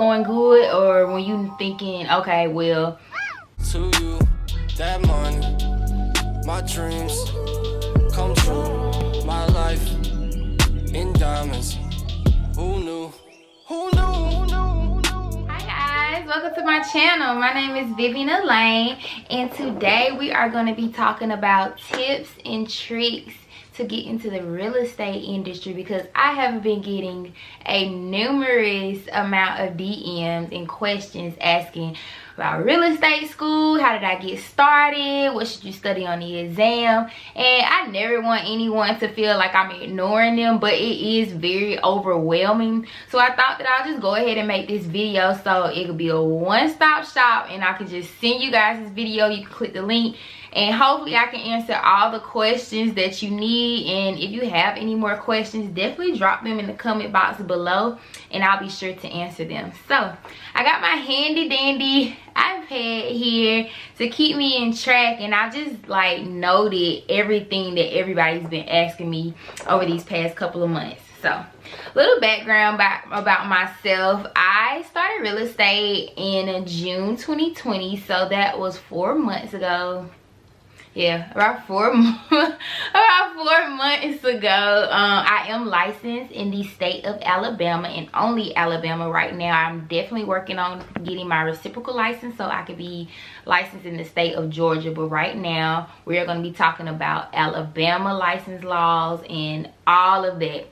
going good, or when you thinking, okay, well, to you, that money, my dreams come true, my life in diamonds. Who knew? Who knew? Who knew? Hi guys, welcome to my channel. My name is Vivian Elaine, and today we are going to be talking about tips and tricks to get into the real estate industry, because I have been getting a numerous amount of DMs and questions asking about real estate school. How did I get started? What should you study on the exam? And I never want anyone to feel like I'm ignoring them, but it is very overwhelming. So I thought that I'll just go ahead and make this video so it could be a one-stop shop, and I can just send you guys this video. You can click the link, and hopefully I can answer all the questions that you need. And if you have any more questions, definitely drop them in the comment box below, and I'll be sure to answer them. So I got my handy dandy iPad here to keep me in track, and I just like noted everything that everybody's been asking me over these past couple of months. So little background about myself. I started real estate in June 2020, so that was 4 months ago. Yeah, about 4 months ago. I am licensed in the state of Alabama, and only Alabama right now. I'm definitely working on getting my reciprocal license so I could be licensed in the state of Georgia, but right now we are going to be talking about Alabama license laws and all of that.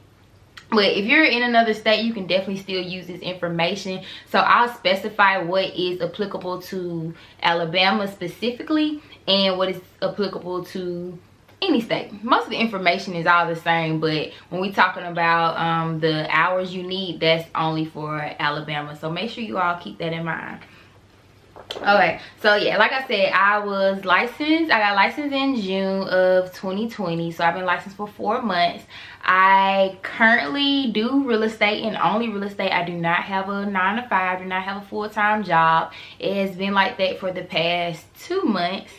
But if you're in another state, you can definitely still use this information. So I'll specify what is applicable to Alabama specifically and what is applicable to any state. Most of the information is all the same, but when we're talking about the hours you need, that's only for Alabama. So make sure you all keep that in mind. Okay, so yeah, like I said, I was licensed. I got licensed in June of 2020, so I've been licensed for 4 months. I currently do real estate and only real estate. I do not have a 9-to-5, I do not have a full-time job. It has been like that for the past 2 months.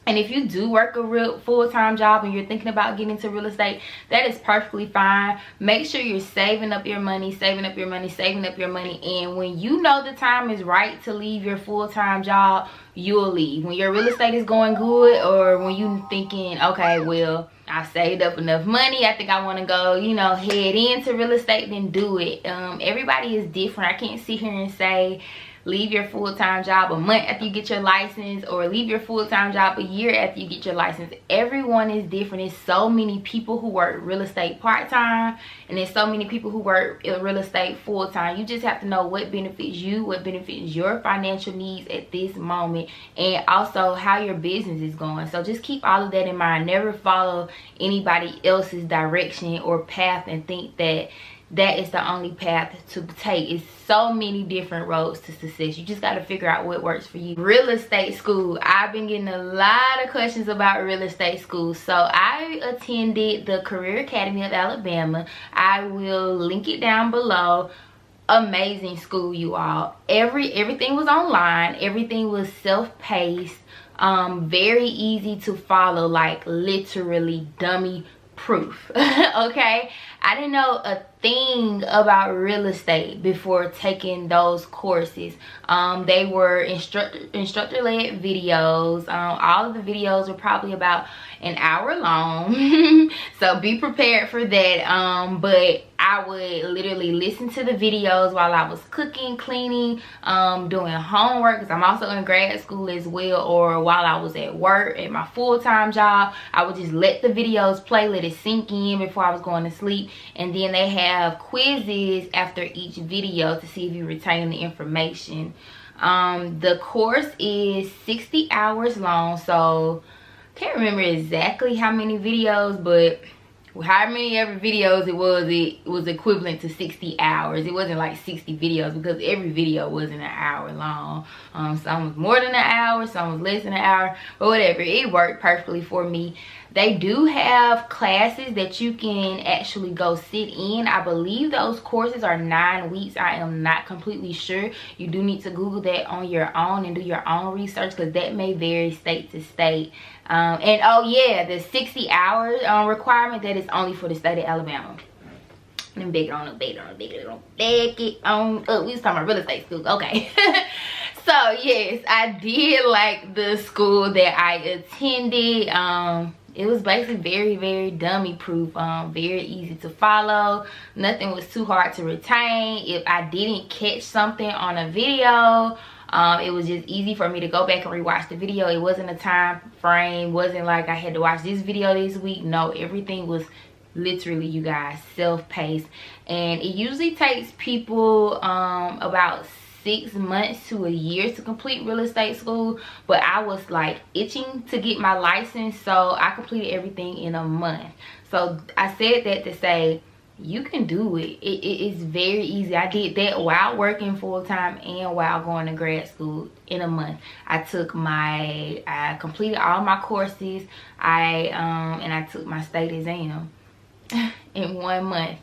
And if you do work a real full-time job and you're thinking about getting into real estate, that is perfectly fine. Make sure you're saving up your money, saving up your money, saving up your money. And when you know the time is right to leave your full-time job, you'll leave. When your real estate is going good, or when you thinking, okay, well, I saved up enough money, I think I want to go, you know, head into real estate, then do it. Everybody is different. I can't sit here and say leave your full-time job a month after you get your license, or leave your full-time job a year after you get your license. Everyone is different. There's so many people who work real estate part-time, and there's so many people who work real estate full-time. You just have to know what benefits you, what benefits your financial needs at this moment, and also how your business is going. So just keep all of that in mind. Never follow anybody else's direction or path and think that that is the only path to take. It's so many different roads to success. You just got to figure out what works for you. Real estate school. I've been getting a lot of questions about real estate school. So I attended the Career Academy of Alabama. I will link it down below. Amazing school, you all. Everything was online. Everything was self-paced. Very easy to follow, like literally dummy proof. Okay, I didn't know a thing about real estate before taking those courses. They were instructor-led videos. All of the videos were probably about an hour long. So be prepared for that. But I would literally listen to the videos while I was cooking, cleaning, doing homework, because I'm also in grad school as well, or while I was at work at my full-time job. I would just let the videos play, let it sink in before I was going to sleep. And then they have quizzes after each video to see if you retain the information. The course is 60 hours long, so can't remember exactly how many videos, but how many ever videos it was equivalent to 60 hours. It wasn't like 60 videos, because every video wasn't an hour long. Some was more than an hour, some was less than an hour, but whatever, it worked perfectly for me. They do have classes that you can actually go sit in. I believe those courses are 9 weeks. I am not completely sure. You do need to Google that on your own and do your own research, because that may vary state to state. And oh yeah, the 60 hours requirement, that is only for the state of Alabama. And beg it on up, beg it on up, beg it on up, beg it on up. We was talking about real estate school. Okay. So yes, I did like the school that I attended. It was basically very, very dummy proof, very easy to follow. Nothing was too hard to retain. If I didn't catch something on a video, it was just easy for me to go back and rewatch the video. It wasn't a time frame, wasn't like I had to watch this video this week. No, everything was literally, you guys, self-paced. And it usually takes people about 6 months to a year to complete real estate school, but I was like itching to get my license, so I completed everything in a month. So I said that to say you can do it. It is very easy. I did that while working full-time and while going to grad school in a month. I completed all my courses. And I took my state exam in 1 month.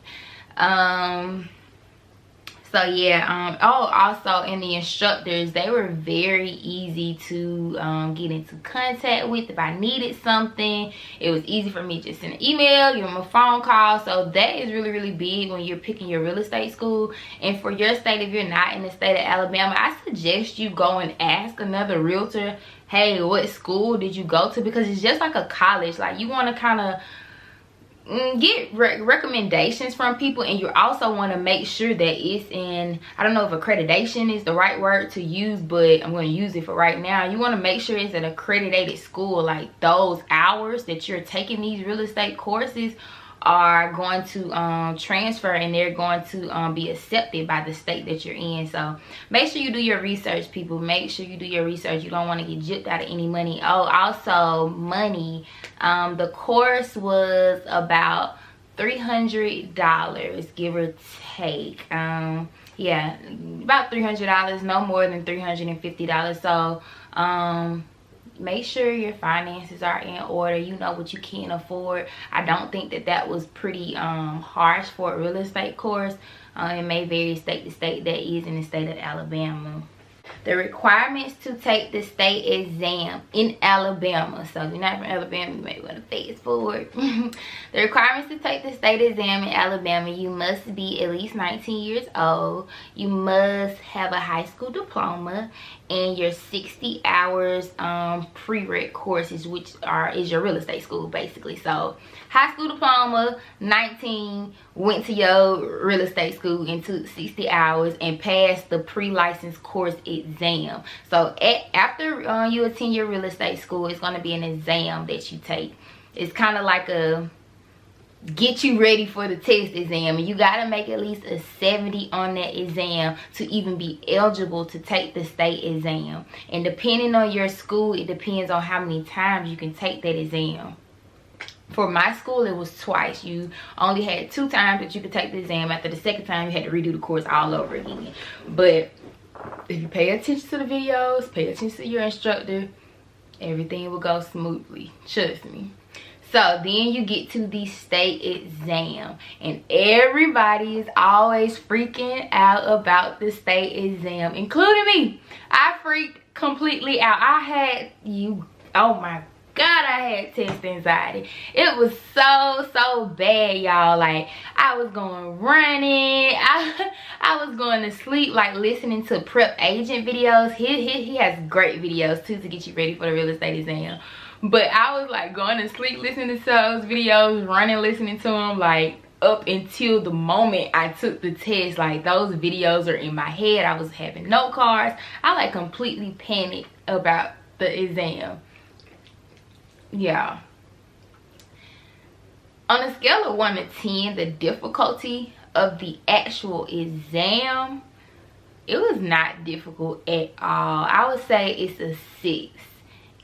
So yeah, also in the instructors, they were very easy to get into contact with. If I needed something, it was easy for me to just send an email, give them a phone call. So that is really, really big when you're picking your real estate school. And for your state, if you're not in the state of Alabama, I suggest you go and ask another realtor, hey, what school did you go to? Because it's just like a college. Like, you want to kind of get recommendations from people, and you also want to make sure that it's in, I don't know if accreditation is the right word to use, but I'm going to use it for right now. You want to make sure it's an accredited school. Like, those hours that you're taking these real estate courses are going to transfer, and they're going to be accepted by the state that you're in. So make sure you do your research, people. Make sure you do your research. You don't want to get gypped out of any money. Oh, also money. The course was about $300, give or take. Yeah, about $300, no more than $350. So make sure your finances are in order. You know what you can afford. I don't think that was pretty harsh for a real estate course. It may vary state to state. That is in the state of Alabama. The requirements to take the state exam in Alabama. So if you're not from Alabama, you may want to fast forward. The requirements to take the state exam in Alabama: you must be at least 19 years old. You must have a high school diploma and your 60 hours prereq courses, which is your real estate school basically. So high school diploma, 19, went to your real estate school and took 60 hours and passed the pre-license course exam. So after you attend your real estate school, it's going to be an exam that you take. It's kind of like a get you ready for the test exam, and you got to make at least a 70 on that exam to even be eligible to take the state exam. And depending on your school, it depends on how many times you can take that exam. For my school, it was twice. You only had 2 times that you could take the exam. After the second time, you had to redo the course all over again. But if you pay attention to the videos, pay attention to your instructor, everything will go smoothly. Trust me. So then you get to the state exam, and everybody is always freaking out about the state exam, including me. I freaked completely out. Oh my God, I had test anxiety. It was so bad, y'all. Like, I was going running. I was going to sleep, like, listening to prep agent videos. He has great videos too to get you ready for the real estate exam. But I was like going to sleep listening to those videos, running listening to them, like up until the moment I took the test. Like, those videos are in my head. I was having note cards. I like completely panicked about the exam. Yeah. On a scale of 1 to 10, the difficulty of the actual exam, it was not difficult at all. I would say it's a 6.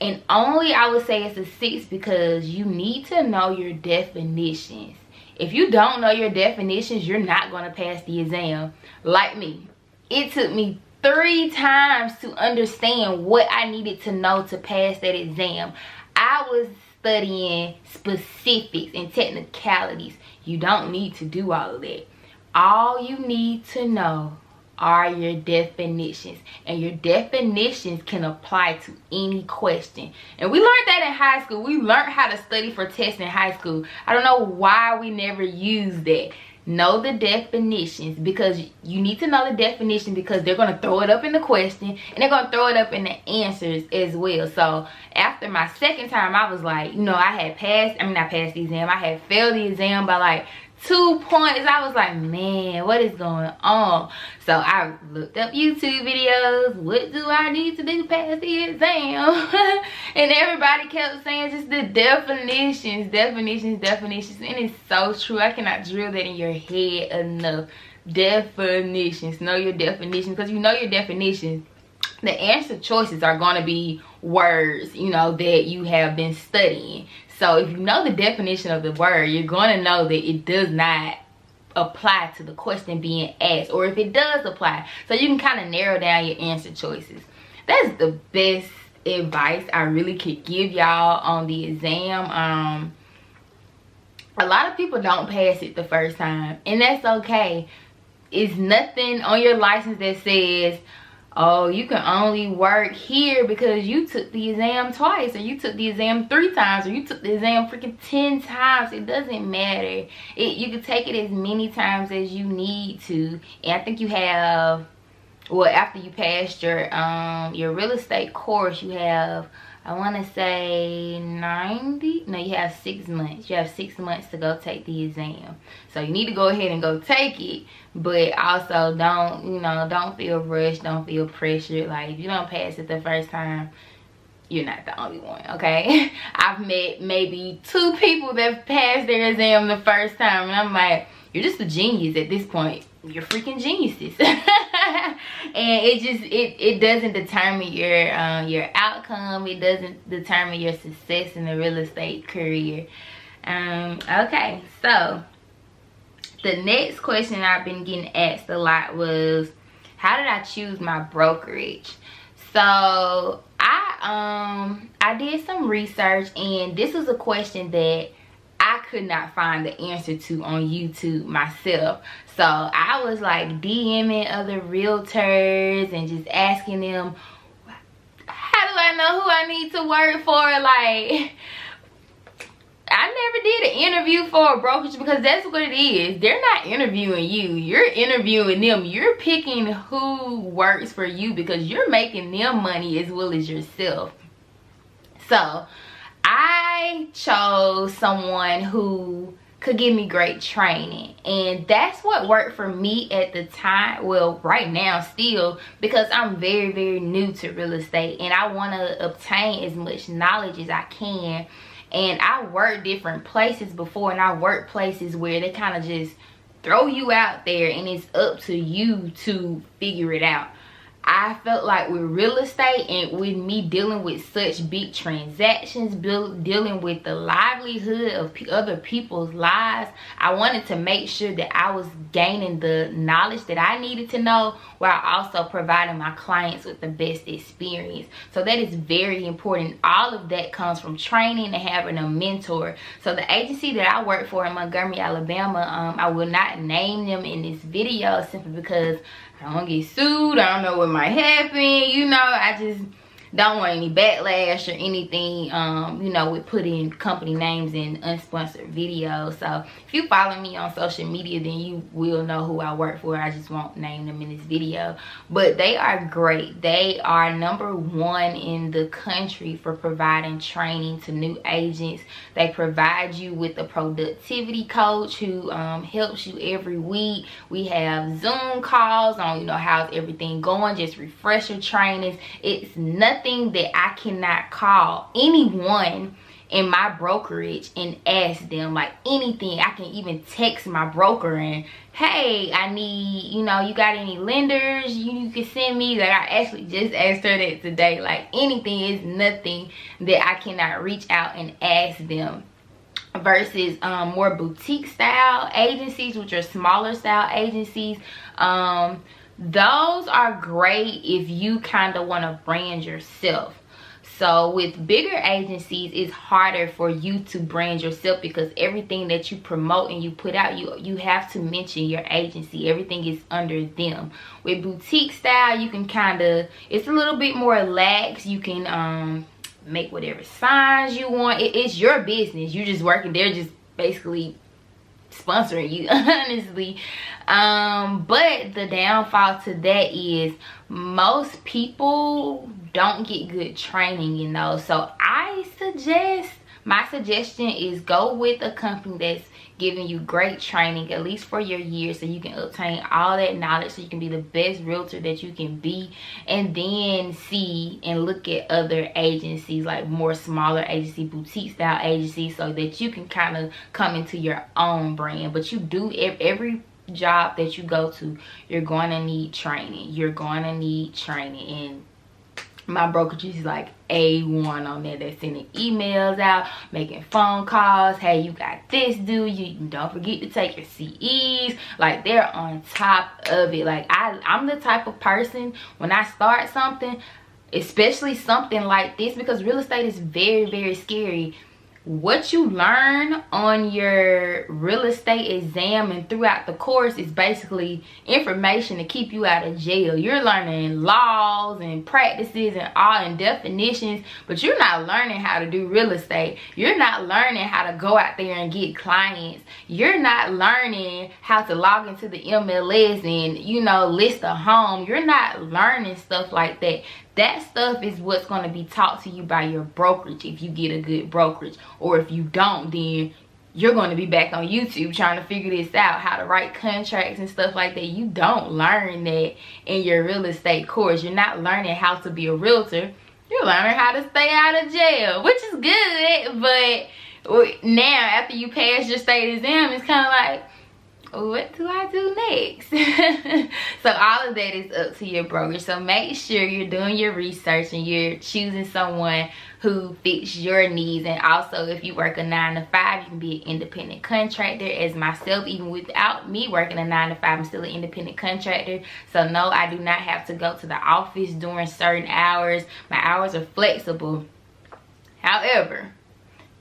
And only I would say it's a 6 because you need to know your definitions. If you don't know your definitions, you're not going to pass the exam. Like me, it took me 3 times to understand what I needed to know to pass that exam. I was studying specifics and technicalities. You don't need to do all of that. All you need to know are your definitions, and your definitions can apply to any question. And we learned that in high school. We learned how to study for tests in high school. I don't know why we never used that. know the definitions, because you need to know the definition, because they're going to throw it up in the question and they're going to throw it up in the answers as well. So after my second time, I was like, you know, I had passed, I mean, not passed the exam, I had failed the exam by like 2 points. I was like, man, what is going on? So I looked up YouTube videos. What do I need to do to pass the exam? And everybody kept saying just the definitions. And it's so true. I cannot drill that in your head enough. Definitions. Know your definitions. Because you know your definitions, the answer choices are going to be words, you know, that you have been studying. So if you know the definition of the word, you're going to know that it does not apply to the question being asked, or if it does apply. So you can kind of narrow down your answer choices. That's the best advice I really could give y'all on the exam. A lot of people don't pass it the first time, and that's okay. It's nothing on your license that says, oh, you can only work here because you took the exam twice, or you took the exam 3 times, or you took the exam freaking 10 times. It doesn't matter. You can take it as many times as you need to. And I think you have, well, after you passed your real estate course, you have, I want to say 90, no, you have 6 months. You have 6 months to go take the exam. So you need to go ahead and go take it, but also don't, you know, don't feel rushed, don't feel pressured. Like, if you don't pass it the first time, you're not the only one, okay? I've met maybe 2 people that passed their exam the first time, and I'm like, you're just a genius at this point. You're freaking geniuses. And it doesn't determine your outcome. It doesn't determine your success in the real estate career. Okay, so the next question I've been getting asked a lot was, how did I choose my brokerage? So I did some research, and this was a question that I could not find the answer to on YouTube myself. So I was like DMing other realtors and just asking them, how do I know who I need to work for? Like, I never did an interview for a brokerage, because that's what it is. They're not interviewing you. You're interviewing them. You're picking who works for you, because you're making them money as well as yourself. So I chose someone who could give me great training, and that's what worked for me at the time. Well, right now still, because I'm very, very new to real estate, and I want to obtain as much knowledge as I can. And I worked different places before, and I worked places where they kind of just throw you out there and it's up to you to figure it out. I felt like with real estate, and with me dealing with such big transactions, dealing with the livelihood of other people's lives, I wanted to make sure that I was gaining the knowledge that I needed to know, while also providing my clients with the best experience. So that is very important. All of that comes from training and having a mentor. So the agency that I work for in Montgomery, Alabama, I will not name them in this video, simply because I don't get sued. I don't know what might happen. You know, I just don't want any backlash or anything, you know, with putting company names in unsponsored videos. So if you follow me on social media, then you will know who I work for. I just won't name them in this video. But they are great. They are #1 in the country for providing training to new agents. They provide you with a productivity coach who helps you every week. We have Zoom calls on, you know, how's everything going, just refresher trainings. It's nothing that I cannot call anyone in my brokerage and ask them, like, anything. I can even text my broker and, hey, I need, you know, you got any lenders you can send me? Like, I actually just asked her that today. Like, anything is nothing that I cannot reach out and ask them. Versus more boutique style agencies, which are smaller style agencies, those are great if you kind of want to brand yourself. So with bigger agencies, it's harder for you to brand yourself, because everything that you promote and you put out, you have to mention your agency. Everything is under them. With boutique style, you can kind of, it's a little bit more lax. You can make whatever signs you want. It's your business. You're just working there, just basically sponsoring you, honestly. But the downfall to that is most people don't get good training, you know. So my suggestion is go with a company that's giving you great training, at least for your year, so you can obtain all that knowledge, so you can be the best realtor that you can be. And then see and look at other agencies, like more smaller agency, boutique style agencies, so that you can kind of come into your own brand. But you do, every job that you go to, you're going to need training. And my brokerage is like A1 on there. They're sending emails out, making phone calls. Hey, you got this, dude. You don't forget to take your CEs. Like, they're on top of it. Like, I'm the type of person, when I start something, especially something like this, because real estate is very, very scary. What you learn on your real estate exam and throughout the course is basically information to keep you out of jail. You're learning laws and practices and definitions, but you're not learning how to do real estate. You're not learning how to go out there and get clients. You're not learning how to log into the MLS and, you know, list a home. You're not learning stuff like that. That stuff is what's going to be taught to you by your brokerage, if you get a good brokerage. Or if you don't, then you're going to be back on YouTube trying to figure this out, how to write contracts and stuff like that. You don't learn that in your real estate course. You're not learning how to be a realtor. You're learning how to stay out of jail, which is good. But now, after you pass your state exam, it's kind of like, what do I do next? So all of that is up to your broker. So make sure you're doing your research and you're choosing someone who fits your needs. And also, if you work a 9 to 5, you can be an independent contractor. As myself, even without me working a 9 to 5, I'm still an independent contractor. So no, I do not have to go to the office during certain hours. My hours are flexible. However,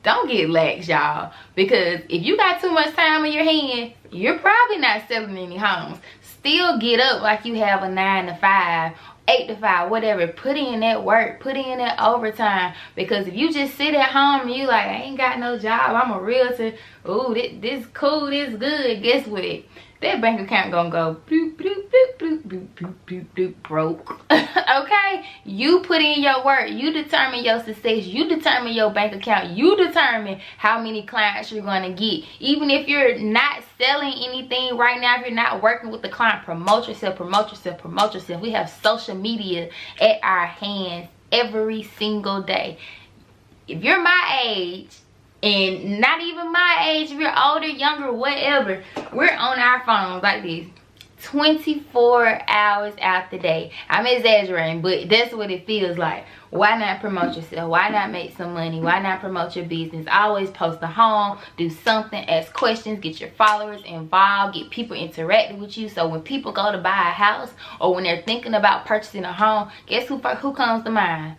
don't get lax, y'all, because if you got too much time in your hand, you're probably not selling any homes. Still get up like you have a 9 to 5, 8 to 5, whatever. Put in that work, put in that overtime, because if you just sit at home and you like, I ain't got no job, I'm a realtor, ooh, this cool, this good, guess what? That bank account gonna go bloop, bloop, bloop, bloop, bloop, bloop, bloop, bloop, broke. Okay? You put in your work. You determine your success. You determine your bank account. You determine how many clients you're gonna get. Even if you're not selling anything right now, if you're not working with the client, promote yourself, promote yourself, promote yourself. We have social media at our hands every single day. If you're my age, and not even my age, if you're older, younger, whatever, we're on our phones like this 24 hours out the day. I'm exaggerating, but that's what it feels like. Why not promote yourself? Why not make some money? Why not promote your business? Always post a home, do something, ask questions, get your followers involved, get people interacting with you. So when people go to buy a house or when they're thinking about purchasing a home, guess who comes to mind?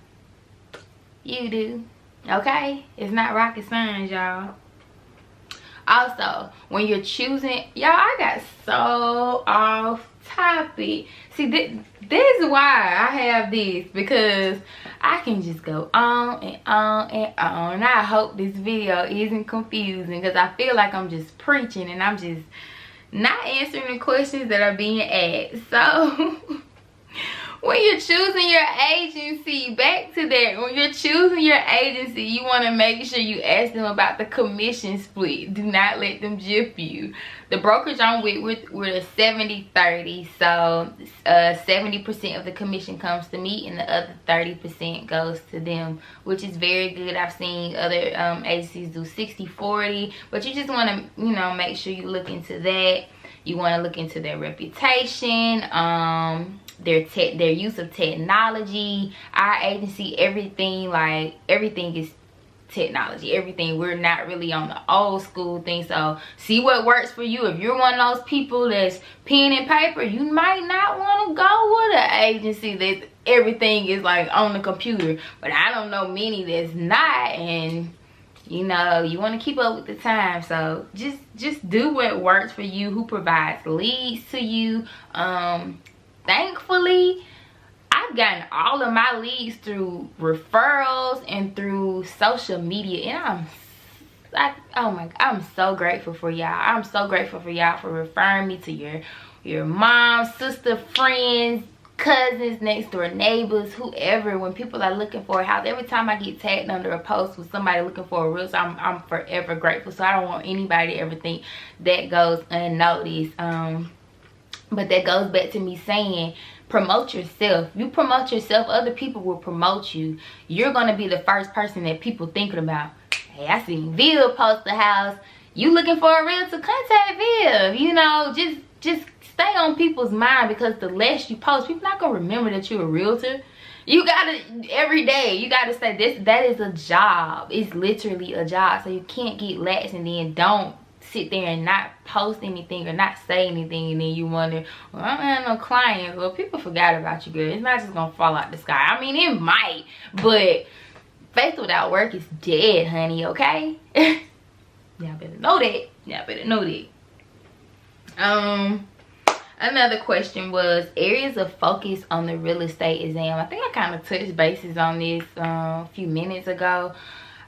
You do. Okay? It's not rocket science, y'all. Also, when you're choosing, y'all, I got so off topic. See, this is why I have this, because I can just go on and on and on. And I hope this video isn't confusing, because I feel like I'm just preaching and I'm just not answering the questions that are being asked. So when you're choosing your agency, back to that, when you're choosing your agency, you want to make sure you ask them about the commission split. Do not let them gyp you. The brokerage I'm with, we're a 70-30, so 70% of the commission comes to me and the other 30% goes to them, which is very good. I've seen other agencies do 60-40, but you just want to, you know, make sure you look into that. You want to look into their reputation, their use of technology. Our agency, everything is technology. Everything. We're not really on the old school thing. So see what works for you. If you're one of those people that's pen and paper, you might not want to go with an agency that everything is like on the computer. But I don't know many that's not, and you know, you want to keep up with the time. So just do what works for you, who provides leads to you. Thankfully, I've gotten all of my leads through referrals and through social media, and oh my God, I'm so grateful for y'all. I'm so grateful for y'all for referring me to your mom, sister, friends, cousins, next door neighbors, whoever. When people are looking for a house, every time I get tagged under a post with somebody looking for a realtor, I'm forever grateful. So I don't want anybody to ever think that goes unnoticed. But that goes back to me saying, promote yourself. You promote yourself, other people will promote you. You're gonna be the first person that people thinking about. Hey, I seen Viv post a house. You looking for a realtor? Contact Viv. You know, just stay on people's mind, because the less you post, people not gonna remember that you're a realtor. You gotta, every day, you gotta say that is a job. It's literally a job. So you can't get lax and then don't sit there and not post anything or not say anything, and then you wonder, well, I don't have no clients. Well, people forgot about you, girl. It's not just gonna fall out the sky. I mean, it might, but faith without work is dead, honey, okay? Y'all better know that. Y'all better know that. Another question was areas of focus on the real estate exam. I think I kind of touched bases on this a few minutes ago.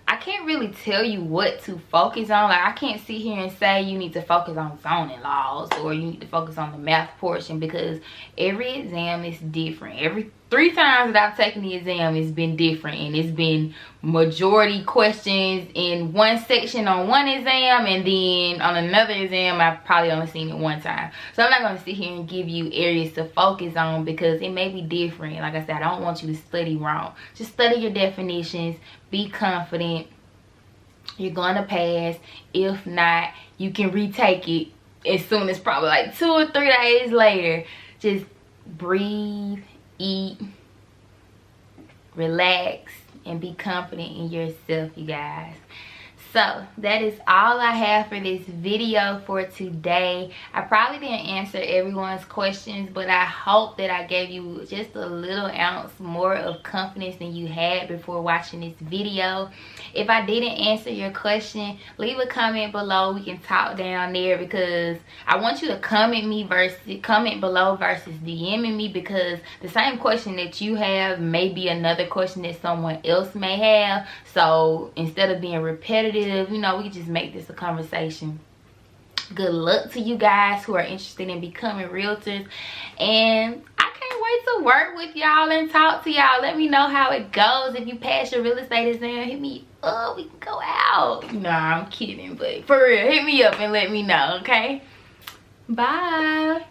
I can't really tell you what to focus on. Like, I can't sit here and say you need to focus on zoning laws or you need to focus on the math portion, because every exam is different. Every 3 times that I've taken the exam, it's been different, and it's been majority questions in one section on one exam, and then on another exam I've probably only seen it 1 time. So I'm not going to sit here and give you areas to focus on, because it may be different. Like I said, I don't want you to study wrong. Just study your definitions. Be confident. You're going to pass. If not, you can retake it as soon as probably like 2 or 3 days later. Just breathe, eat, relax, and be confident in yourself, you guys. So that is all I have for this video for today. I probably didn't answer everyone's questions, but I hope that I gave you just a little ounce more of confidence than you had before watching this video. If I didn't answer your question, leave a comment below. We can talk down there, because I want you to comment below versus DMing me, because the same question that you have may be another question that someone else may have. So instead of being repetitive, you know, we can just make this a conversation. Good luck to you guys who are interested in becoming realtors, and I can't wait to work with y'all and talk to y'all. Let me know how it goes. If you pass your real estate exam, hit me up. We can go out. Nah, I'm kidding, but for real, hit me up and let me know, okay? Bye.